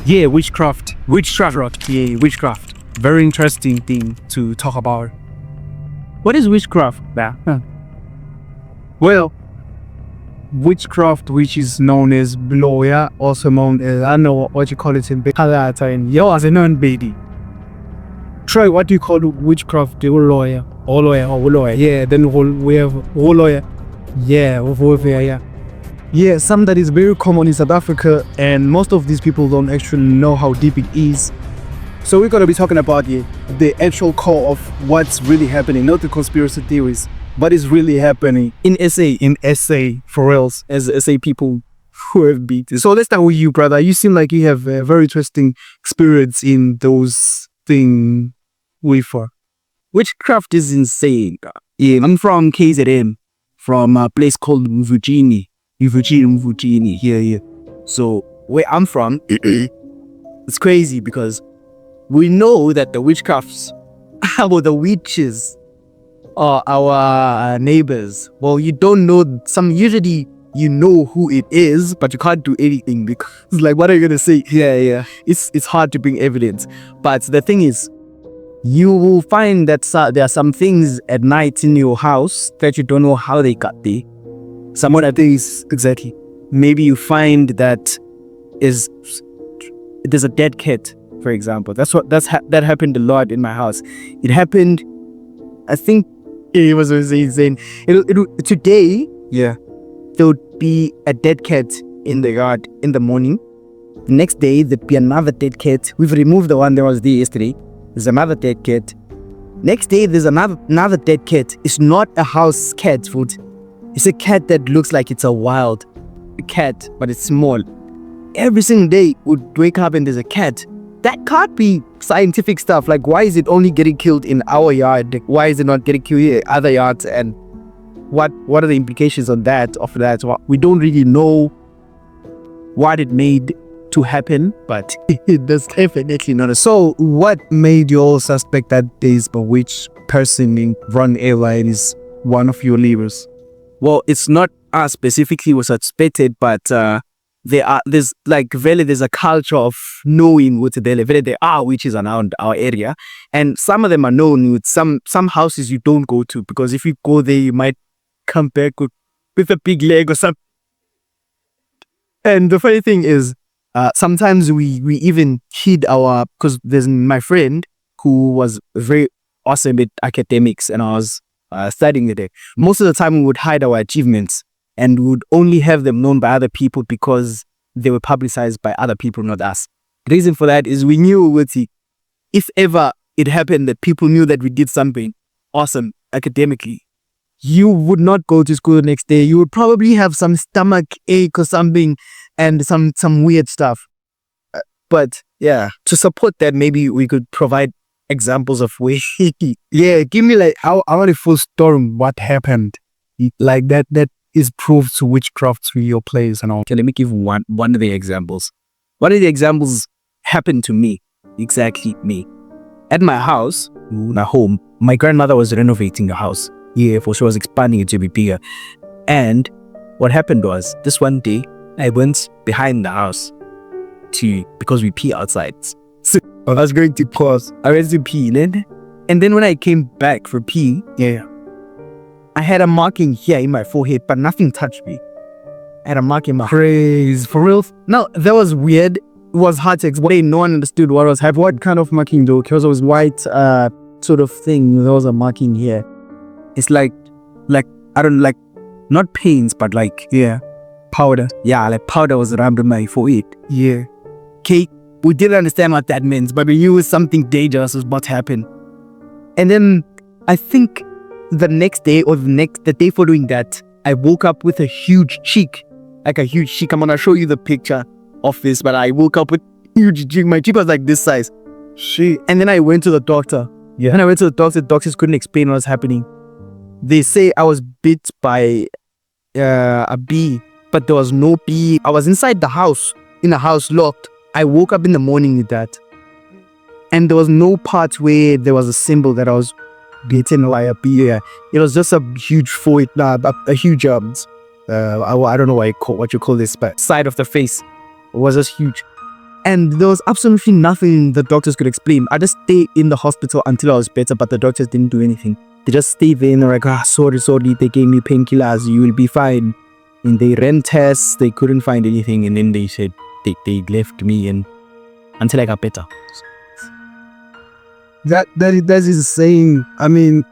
Yeah, witchcraft. Witchcraft. Yeah, witchcraft. Very interesting thing to talk about. What is witchcraft? Well, witchcraft, which is known as bloya, also known as, I don't know what you call it in Palata, yo, as a non-baby. Troy, what do you call witchcraft? The lawyer, or lawyer. Yeah, then we have lawyer. Yeah, yeah. Yeah, some that is very common in South Africa, and most of these people don't actually know how deep it is. So we're gonna be talking about the actual core of what's really happening, not the conspiracy theories, but it's really happening in SA, for reals, as SA people who have beat it. So let's start with you, brother. You seem like you have a very interesting experience in those things with Witchcraft is insane. Yeah, I'm from KZN, from a place called Mvujini. Yeah. So where I'm from, it's crazy because we know that the witchcrafts, or the witches, are our neighbors. Well, you don't know usually you know who it is, but you can't do anything because, like, what are you gonna say? Yeah. It's hard to bring evidence. But the thing is, you will find that there are some things at night in your house that you don't know how they got there. Some other things, exactly. Maybe you find that there's a dead cat, for example. That happened a lot in my house. It happened, I think it was insane. Today, yeah, there would be a dead cat in the yard in the morning. The next day, there'd be another dead cat. We've removed the one that was there yesterday. There's another dead cat. Next day, there's another dead cat. It's not a house cat, food. It's a cat that looks like it's a wild cat, but it's small. Every single day, would wake up and there's a cat. That can't be scientific stuff. Like, why is it only getting killed in our yard? Why is it not getting killed in other yards? And what are the implications of that? We don't really know what it made to happen, but it does definitely not. So what made you all suspect that this bewitched person in Run Airline is one of your neighbors? Well, it's not us specifically was suspected, but there's a culture of knowing what there are witches around our area, and some of them are known with some houses you don't go to, because if you go there you might come back with a big leg or something. And the funny thing is, sometimes we even hid because there's my friend who was very awesome at academics, and I was studying the day. Most of the time we would hide our achievements and we would only have them known by other people because they were publicized by other people, not us. The reason for that is we knew if ever it happened that people knew that we did something awesome academically, you would not go to school the next day. You would probably have some stomach ache or something and some weird stuff. But yeah, to support that, maybe we could provide examples of where yeah, give me I want a full story what happened. Like that is proof to witchcraft to your place and all. Okay, let me give one of the examples. One of the examples happened to me. Exactly me. At my house, my home, my grandmother was renovating the house. Yeah, for she was expanding it to be bigger. And what happened was, this one day, I went behind the house because we pee outside. So I was going to pause. I went to pee, and then when I came back for pee, yeah, I had a marking here in my forehead, but nothing touched me. I had a mark in my praise for real. Now that was weird. It was hard to explain. No one understood what was happening. What kind of marking though? Because it was white sort of thing. There was a marking here. It's like I don't like, not pains, but like, yeah, powder. Yeah, like powder was rubbed on my forehead. Yeah. Okay, we didn't understand what that means, but we knew something dangerous was about to happen. And then I think the next day or the day following that, I woke up with a huge cheek. Like a huge cheek. I'm gonna show you the picture of this, but I woke up with huge cheek. My cheek was like this size. And then I went to the doctor. Yeah. And I went to the doctor. The doctors couldn't explain what was happening. They say I was bit by a bee, but there was no bee. I was inside the house, in a house locked. I woke up in the morning with that. And there was no part where there was a symbol that I was bitten by a bee. It was just a huge forehead, a huge, I don't know what you call this, but side of the face. It was just huge. And there was absolutely nothing the doctors could explain. I just stayed in the hospital until I was better, but the doctors didn't do anything. They just stayed there and they're like, sorry, they gave me painkillers, you will be fine. And they ran tests, they couldn't find anything, and then they said they left me and until I got better. That is saying, I mean,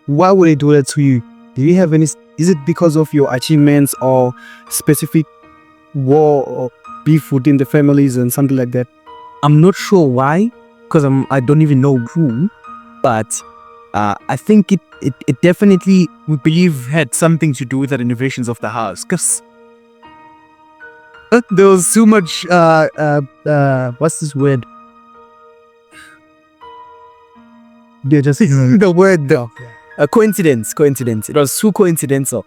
why would they do that to you? Do you have any, is it because of your achievements or specific war or beef within the families and something like that? I'm not sure why, because I don't even know who, but I think it definitely, we believe, had something to do with the renovations of the house, because there was so much, what's this word? They're just the word though. Coincidence. It was too coincidental,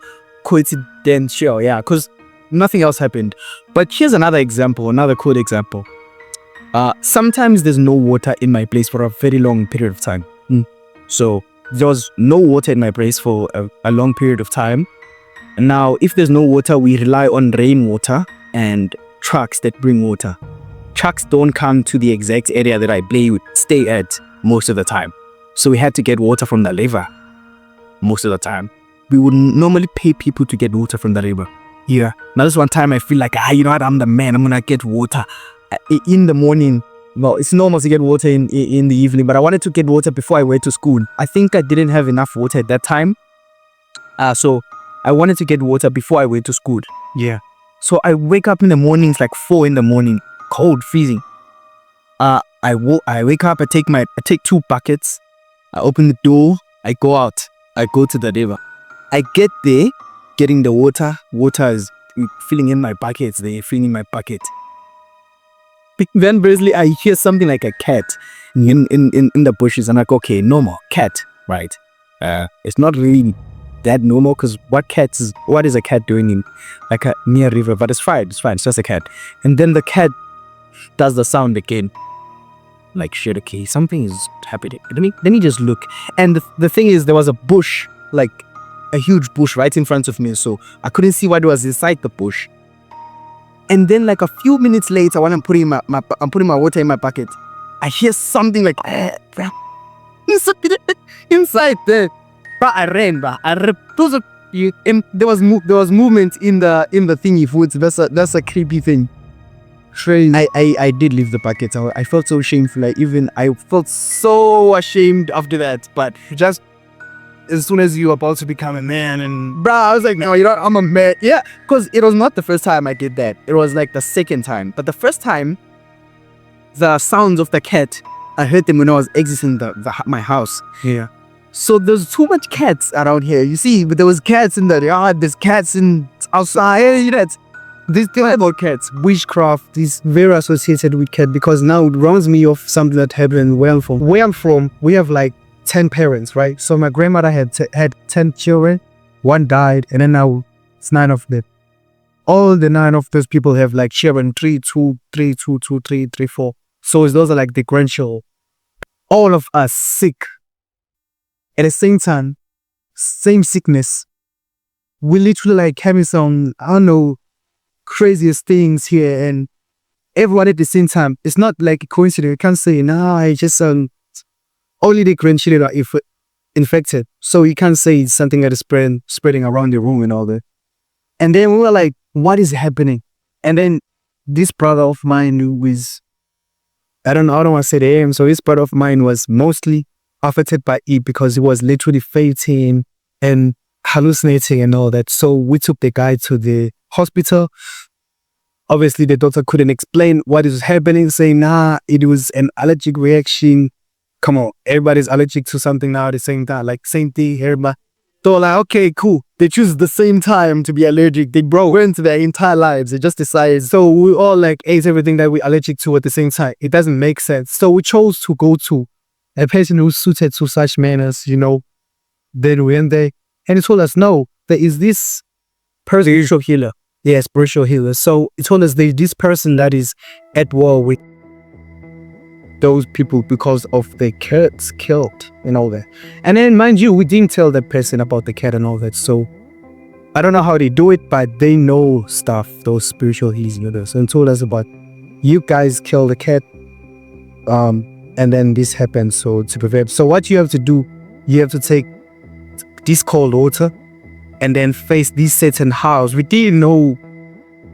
yeah, because nothing else happened. But here's another cool example. Sometimes there's no water in my place for a very long period of time. So there was no water in my place for a long period of time. And now, if there's no water, we rely on rainwater and trucks that bring water. Trucks don't come to the exact area that I stay at most of the time. So we had to get water from the river most of the time. We would normally pay people to get water from the river. Yeah. Now this one time I feel like, you know what, I'm the man. I'm gonna get water in the morning. Well, it's normal to get water in the evening, but I wanted to get water before I went to school. I think I didn't have enough water at that time. So I wanted to get water before I went to school. Yeah. So I wake up in the mornings, like 4 in the morning, cold, freezing. I wake up, I take 2 buckets, I open the door, I go out, I go to the river. I get there, getting the water is filling in my buckets, Then basically I hear something like a cat in the bushes, and I'm like, okay, normal, cat, right? It's not really that normal, because what is a cat doing in like a near river? But it's fine, it's just a cat. And then the cat does the sound again. Like, shit, okay, something is happening. Let me just look. And the thing is, there was a bush, like a huge bush right in front of me, so I couldn't see what was inside the bush. And then like a few minutes later, when I'm putting my water in my bucket, I hear something like inside there. But I ran. There was movement in the thingy foods. That's a creepy thing. I did leave the bucket. I felt so shameful. I felt so ashamed after that. But Just as soon as you were about to become a man, and I was like, no, you know, I'm a man. Yeah, because it was not the first time I did that. It was like the second time. But the first time, the sounds of the cat, I heard them when I was exiting my house. yeah. So there's too much cats around here. You see, but there was cats in the yard. There's cats outside. You know, This thing about cats, witchcraft, is very associated with cat, because now it reminds me of something that happened where I'm from. We have like 10 parents, right? So my grandmother had 10 children. 1 died, and then now it's 9 of them. All the 9 of those people have like children, 3, 2, 3, 2, 2, 3, 3, 4. So those are like the grandchildren. All of us sick. At the same time, same sickness. We literally like having some, I don't know, craziest things here, and everyone at the same time. It's not like a coincidence. You can't say, I just only the grandchildren are infected. So you can't say it's something that is spreading around the room and all that. And then we were like, what is happening? And then this brother of mine who is, I don't want to say the name. So this brother of mine was mostly affected by it, because he was literally fainting and hallucinating and all that. So we took the guy to the hospital. Obviously, the doctor couldn't explain what is happening, saying, it was an allergic reaction. Come on, everybody's allergic to something now at the same time. Like, same thing, everybody. So like, okay, cool. They choose the same time to be allergic. They went their entire lives. They just decided. So we all like ate everything that we're allergic to at the same time. It doesn't make sense. So we chose to go to a person who's suited to such manners, you know. Then we went there, and he told us, no, there is this person. spiritual healer. Yeah, spiritual healer. So he told us there's this person that is at war with those people because of the cats killed and all that. And then, mind you, we didn't tell that person about the cat and all that. So I don't know how they do it, but they know stuff, those spiritual healers, and told us about you guys killed the cat, and then this happened. So to prevent, so what you have to do, you have to take this cold water and then face this certain house. We didn't know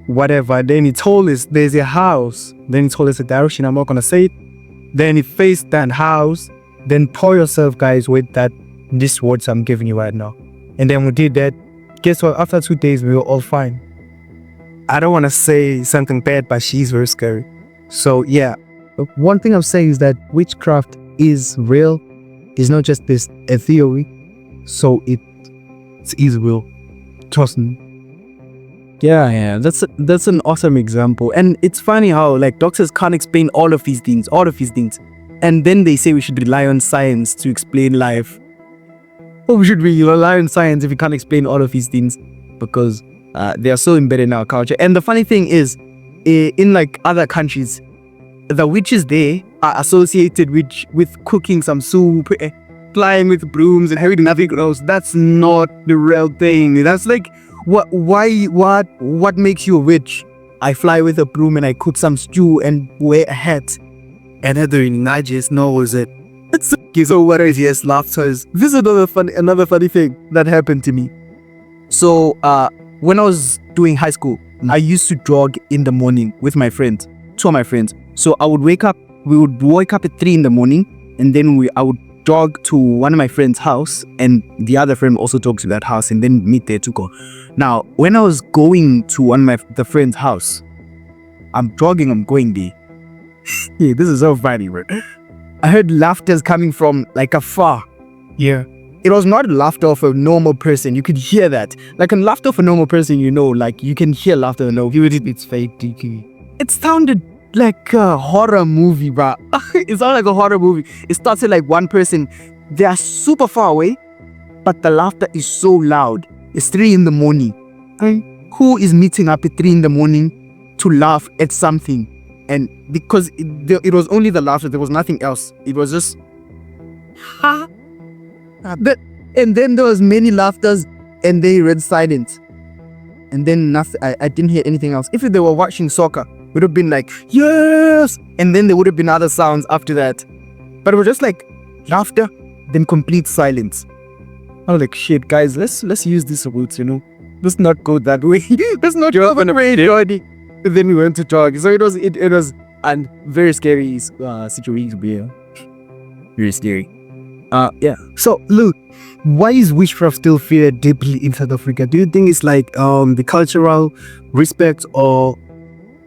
whatever. Then he told us there's a house. Then he told us a direction. I'm not gonna say it. Then he faced that house. Then pour yourself, guys, with this words I'm giving you right now. And then we did that. Guess what? After 2 days, we were all fine. I don't want to say something bad, but she's very scary. So yeah, one thing I'm saying is that witchcraft is real. It's not just a theory. So it is real. Trust me. Yeah, that's an awesome example. And it's funny how like doctors can't explain all of these things, and then they say we should rely on science to explain life. Well, we should rely on science if we can't explain all of these things, because they are so embedded in our culture. And the funny thing is, in like other countries, the witches there are associated with cooking some soup, flying with brooms and having nothing else. That's not the real thing. That's like, what makes you a witch? I fly with a broom and I cook some stew and wear a hat. And other just knows it. So what is yes, laughter is. This is another funny thing that happened to me. So when I was doing high school, I used to jog in the morning with my friends, two of my friends. So I would wake up. We would wake up at 3 in the morning, and then I would jog to one of my friend's house, and the other friend also jog to that house, and then meet there to go. Now, when I was going to one of the friend's house, I'm jogging. I'm going there. Yeah, this is so funny, bro. I heard laughter coming from like afar. Yeah. It was not laughter of a normal person. You could hear that. Like a laughter of a normal person, like you can hear laughter. No, it's fake. It sounded like a horror movie, bro. It sounded like a horror movie. It started like one person. They are super far away, but the laughter is so loud. It's 3 in the morning. Who is meeting up at 3 in the morning to laugh at something? And because it was only the laughter, there was nothing else. It was just ha. And then there was many laughters, and they read silence. And then nothing. I didn't hear anything else. If they were watching soccer, it would have been like yes, and then there would have been other sounds after that. But it was just like laughter, then complete silence. I was like, shit, guys, let's use these roots, Let's not go that way. Let's not go on the radio. And then we went to jog. So it was a very scary situation. Very scary. Yeah. So look, why is witchcraft still feared deeply in South Africa? Do you think it's like the cultural respect or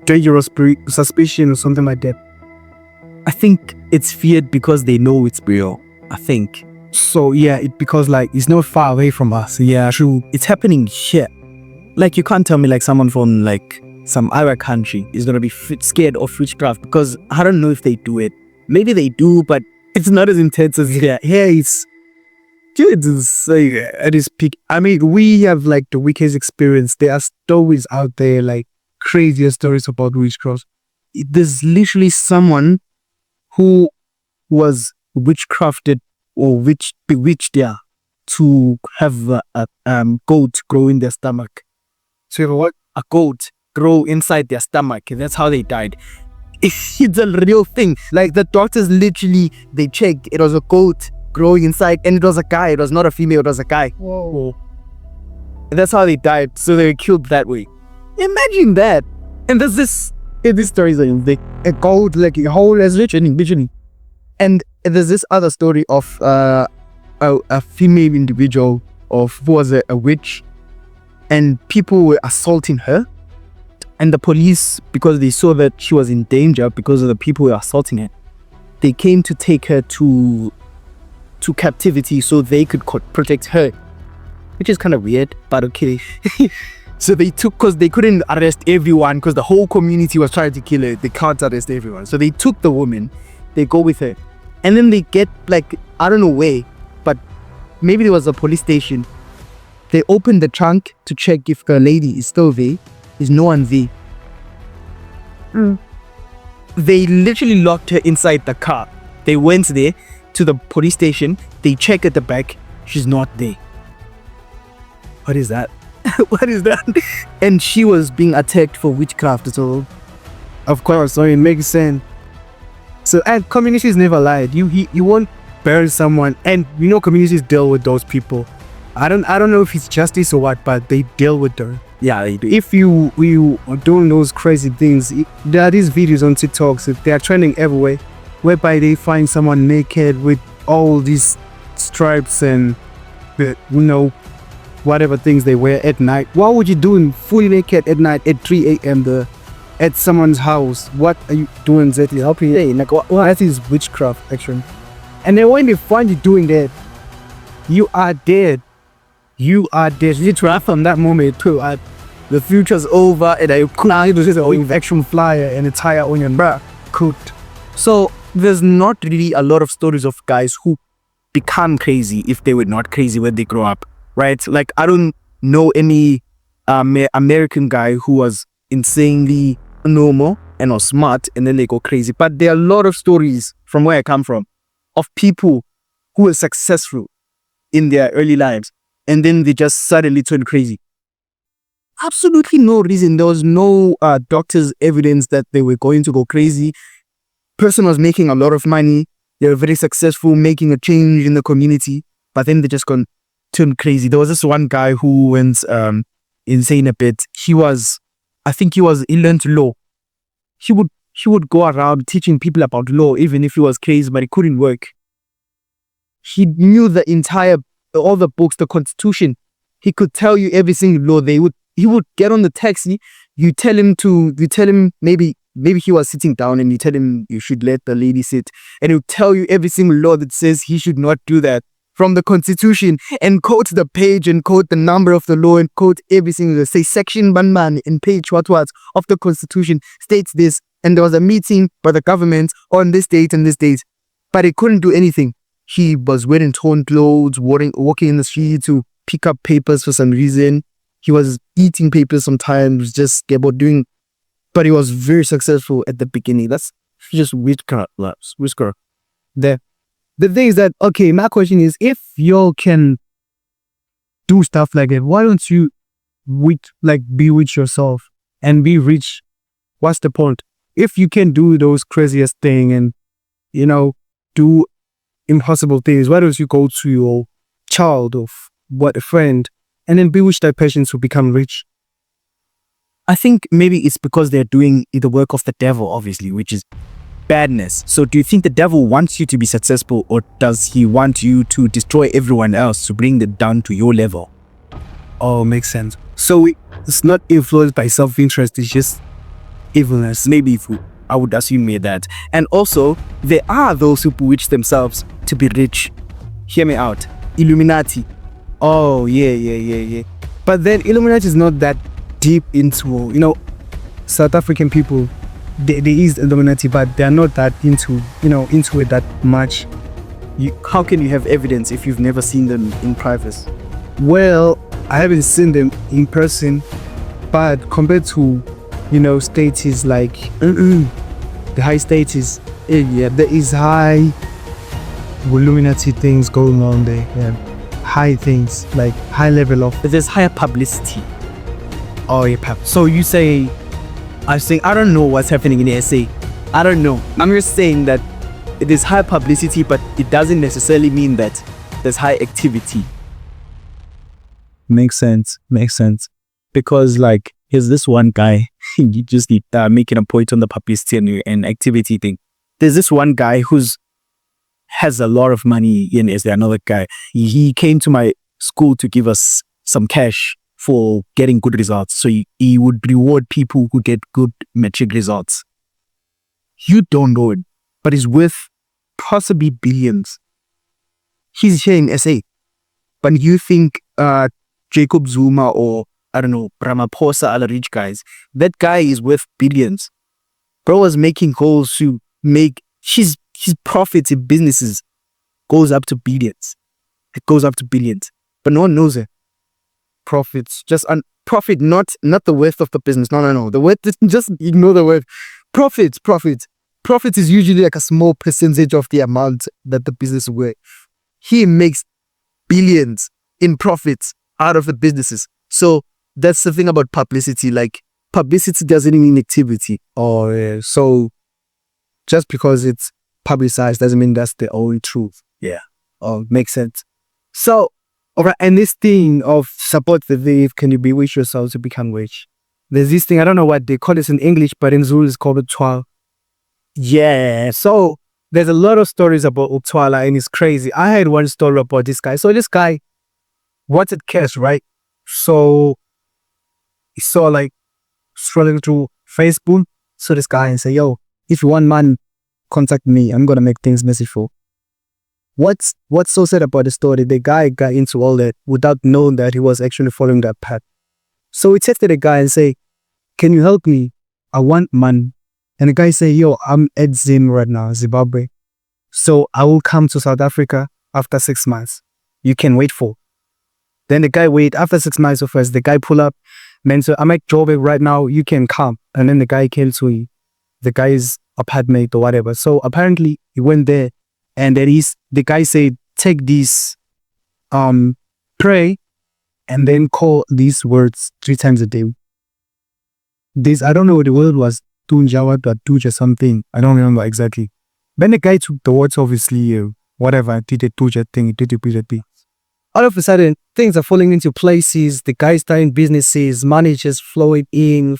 dangerous suspicion or something like that? I think it's feared because they know it's real. I think. So yeah, because like it's not far away from us. Yeah, true. It's happening here. Like you can't tell me like someone from like some other country is gonna be scared of witchcraft, because I don't know if they do it. Maybe they do, but it's not as intense as here. Here it's at its peak. I mean, we have like the weakest experience. There are stories out there, like crazier stories about witchcraft. There's literally someone who was witchcrafted or bewitched there to have a goat grow in their stomach. So what? A goat grow inside their stomach. That's how they died. It's a real thing. Like the doctors literally, they checked. It was a goat growing inside, and it was a guy. It was not a female. It was a guy. Whoa. And that's how they died. So they were killed that way. Imagine that. And there's this. These stories are a goat, like a whole as literally. And there's this other story of a female individual who was a witch, and people were assaulting her. And the police, because they saw that she was in danger because of the people who were assaulting her, they came to take her to captivity so they could protect her, which is kind of weird, but okay. So they because they couldn't arrest everyone because the whole community was trying to kill her. They can't arrest everyone. So they took the woman, they go with her, and then they get like, I don't know where, but maybe there was a police station. They opened the trunk to check if the lady is still there. There's no one there. They literally locked her inside the car. They went there to the police station. They check at the back. She's not there. What is that? What is that? And she was being attacked for witchcraft. So Of course, so it makes sense. So, and communities never lied. You won't bury someone, and communities deal with those people. I don't know if it's justice or what, but they deal with them. Yeah, they do. If you are doing those crazy things, there are these videos on TikTok, so they are trending everywhere, whereby they find someone naked with all these stripes and whatever things they wear at night. What would you do fully naked at night at 3 a.m. at someone's house? What are you doing exactly? Helping you? Like, that is witchcraft, actually. And then when they find you doing that, you are dead. You are dead. Literally from that moment too. The future's over, and I cry to just an action flyer and a tire on your back. Cooked. So there's not really a lot of stories of guys who become crazy if they were not crazy when they grow up, right? Like, I don't know any American guy who was insanely normal and was smart and then they go crazy. But there are a lot of stories from where I come from of people who were successful in their early lives and then they just suddenly turn crazy. Absolutely no reason. There was no doctor's evidence that they were going to go crazy. Person was making a lot of money. They were very successful, making a change in the community, but then they just turn crazy. There was this one guy who went insane a bit. He learned law. He would go around teaching people about law, even if he was crazy, but it couldn't work. He knew all the books, the Constitution. He could tell you every single law. He would get on the taxi. You tell him maybe he was sitting down and you tell him you should let the lady sit, and he'll tell you every single law that says he should not do that from the Constitution and quote the page and quote the number of the law and quote every single, say section 1 in page what of the Constitution states this, and there was a meeting by the government on this date and this date, but he couldn't do anything. He was wearing torn clothes, walking in the street to pick up papers for some reason. He was eating papers sometimes, just about doing, but he was very successful at the beginning. That's just witchcraft. The thing is that, okay, my question is, if you can do stuff like that, why don't you be with yourself and be rich? What's the point? If you can do those craziest thing and do impossible things, why don't you go to your child or a friend and then bewitch that person to become rich? I think maybe it's because they're doing the work of the devil, obviously, which is badness. So do you think the devil wants you to be successful, or does he want you to destroy everyone else to bring them down to your level? Oh, makes sense. So it's not influenced by self-interest, it's just evilness. Maybe I would assume that. And also, there are those who bewitch themselves to be rich. Hear me out. Illuminati. Oh, yeah. But then Illuminati is not that deep into, South African people. There is Illuminati, but they're not that into it that much. How can you have evidence if you've never seen them in private? Well, I haven't seen them in person, but compared to, states like the high states, yeah, there is high Illuminati things going on there. Yeah. High things, like high level of. But there's higher publicity. Oh, yeah, so you say, I'm saying, I don't know what's happening in SA. I don't know. I'm just saying that it is high publicity, but it doesn't necessarily mean that there's high activity. Makes sense. Because here's this one guy, you just making a point on the publicity and activity thing. There's this one guy who's has a lot of money, and is there another guy? He came to my school to give us some cash for getting good results. So he would reward people who get good metric results. You don't know it, but he's worth possibly billions. He's here in SA. But you think Jacob Zuma or, I don't know, Ramaphosa, all the rich guys, that guy is worth billions. Bro was making goals to make his profits in businesses goes up to billions. It goes up to billions. But no one knows it. Profits, profit, not the worth of the business. No. The worth, just ignore the word. Profits. Profit is usually like a small percentage of the amount that the business is worth. He makes billions in profits out of the businesses. So that's the thing about publicity. Like, publicity doesn't mean activity. Or so just because it's publicized doesn't mean that's the only truth. Yeah. Oh, makes sense. So, all right, and this thing of support the thief, can you bewitch yourself to become rich? There's this thing, I don't know what they call it in English, but in Zulu it's called Utwala. Yeah, so there's a lot of stories about Utwala and it's crazy. I had one story about this guy. So this guy wanted cash, right? So he saw like scrolling through Facebook, so this guy and say, yo, if you want money, contact me. I'm gonna make things merciful. What's so sad about the story? The guy got into all that without knowing that he was actually following that path. So he texted the guy and say, can you help me? I want money. And the guy say, yo, I'm at Zim right now, Zimbabwe. So I will come to South Africa after 6 months. You can wait for. Then the guy wait after 6 months of us. The guy pull up, man, so I'm at Joburg right now. You can come. And then the guy came to the guy's apartment or whatever. So apparently he went there and the guy said, take this, pray and then call these words 3 times a day. This, I don't know what the word was, Tunjawa, Tuja something. I don't remember exactly. Then the guy took the words, obviously, whatever, did the Tuja thing, did the thing. All of a sudden, things are falling into places. The guy's starting businesses, money just flowing in.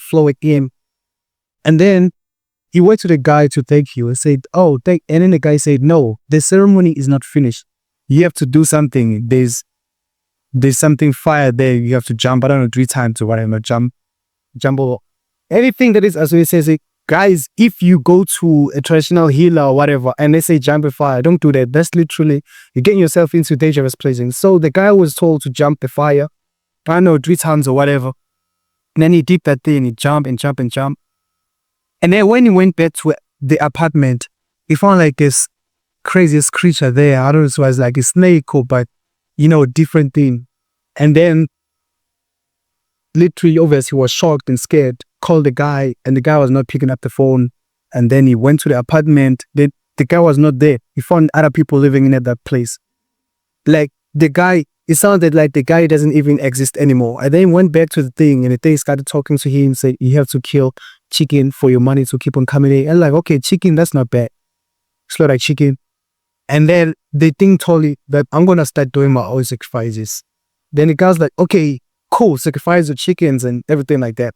And then he went to the guy to thank you and said, oh, thank. And then the guy said, no, the ceremony is not finished. You have to do something. There's something fire there. You have to jump, I don't know, 3 times or whatever. Jump over. Anything that is, as we say, guys, if you go to a traditional healer or whatever, and they say jump a fire, don't do that. That's literally, you're getting yourself into dangerous places. So the guy was told to jump the fire, I don't know, 3 times or whatever. And then he did that thing, he jumped and jumped and jumped. And then when he went back to the apartment, he found like this craziest creature there. I don't know if it was like a snake or, but, different thing. And then, literally, obviously, he was shocked and scared, called the guy, and the guy was not picking up the phone. And then he went to the apartment. The guy was not there. He found other people living in that place. Like, the guy, it sounded like the guy doesn't even exist anymore. And then he went back to the thing, and the thing started talking to him, said, you have to kill chicken for your money to keep on coming in. And like, okay, chicken, that's not bad. It's not like chicken. And then the thing told me that I'm going to start doing my own sacrifices. Then the guy's like, okay, cool, sacrifice the chickens and everything like that.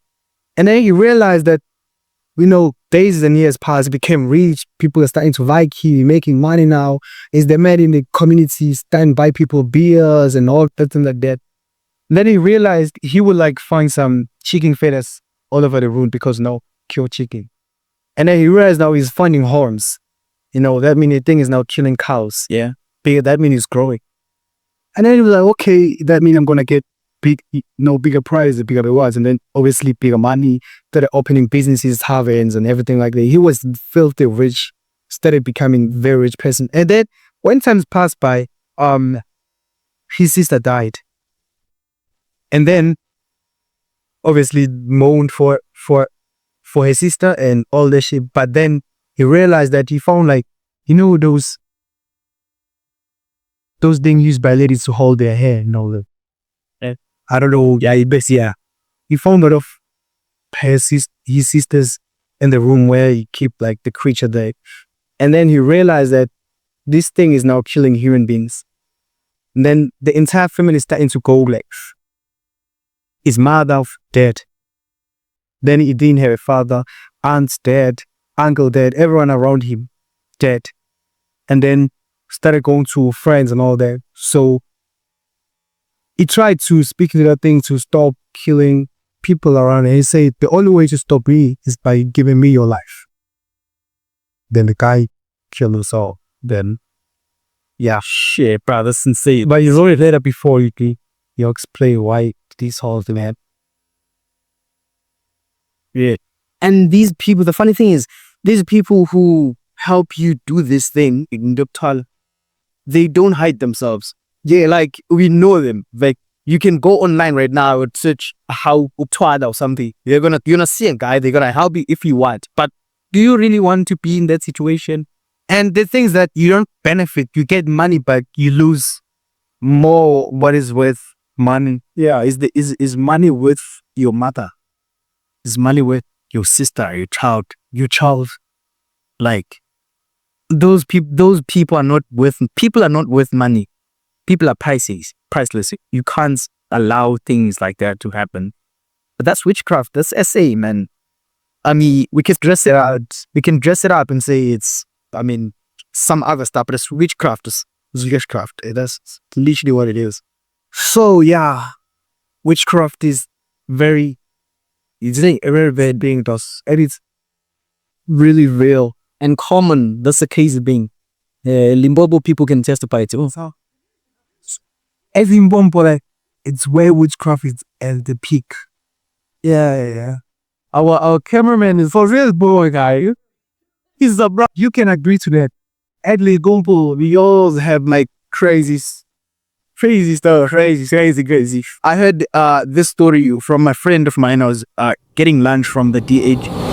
And then he realized that, days and years passed, he became rich. People are starting to like him, making money now. Is the man in the community starting to buy people beers and all that and like that. And then he realized he would like find some chicken feathers all over the room because kill chicken. And then he realized now he's finding horns. That means the thing is now killing cows. Yeah. That means it's growing. And then he was like, okay, that means I'm going to get bigger prize, the bigger rewards, and then obviously bigger money, started opening businesses, taverns and everything like that. He was filthy rich, started becoming a very rich person. And then when times passed by, his sister died. And then obviously mourned for his sister and all that shit. But then he realized that he found like, those things used by ladies to hold their hair and all that. I don't know. Yeah, he found a lot of his sisters in the room where he keep like the creature there. And then he realized that this thing is now killing human beings. And then the entire family is starting to go like, his mother dead. Then he didn't have a father, aunt's dead, uncle dead, everyone around him dead. And then started going to friends and all that. So he tried to speak to that thing to stop killing people around. And he said, the only way to stop me is by giving me your life. Then the guy killed us all. Then, yeah. Shit, bro, that's insane. But he's already later before you explain why this whole thing happened. Yeah. And these people, the funny thing is, these people who help you do this thing, they don't hide themselves. Yeah, like we know them. Like you can go online right now and search how Utwada or something. You're gonna see a guy, they're gonna help you if you want. But do you really want to be in that situation? And the things that you don't benefit, you get money but you lose more what is worth money. Yeah, is money worth your mother? Is money worth your sister, your child? Like, those people are not worth money. People are priceless. You can't allow things like that to happen. But that's witchcraft. That's SA, man. I mean, we can dress it out. We can dress it up and say it's, some other stuff, but it's witchcraft. It's witchcraft. That's literally what it is. So yeah, witchcraft is it's a very bad being to us. And it's really real and common. That's the case being. Limpopo people can testify to. So, as in Limpopo, it's where witchcraft is at the peak. Yeah. Our cameraman is for real boy guy. He's a bro. You can agree to that. At Limpopo, we all have like crazy stuff. Crazy. I heard this story from a friend of mine. I was getting lunch from the DH.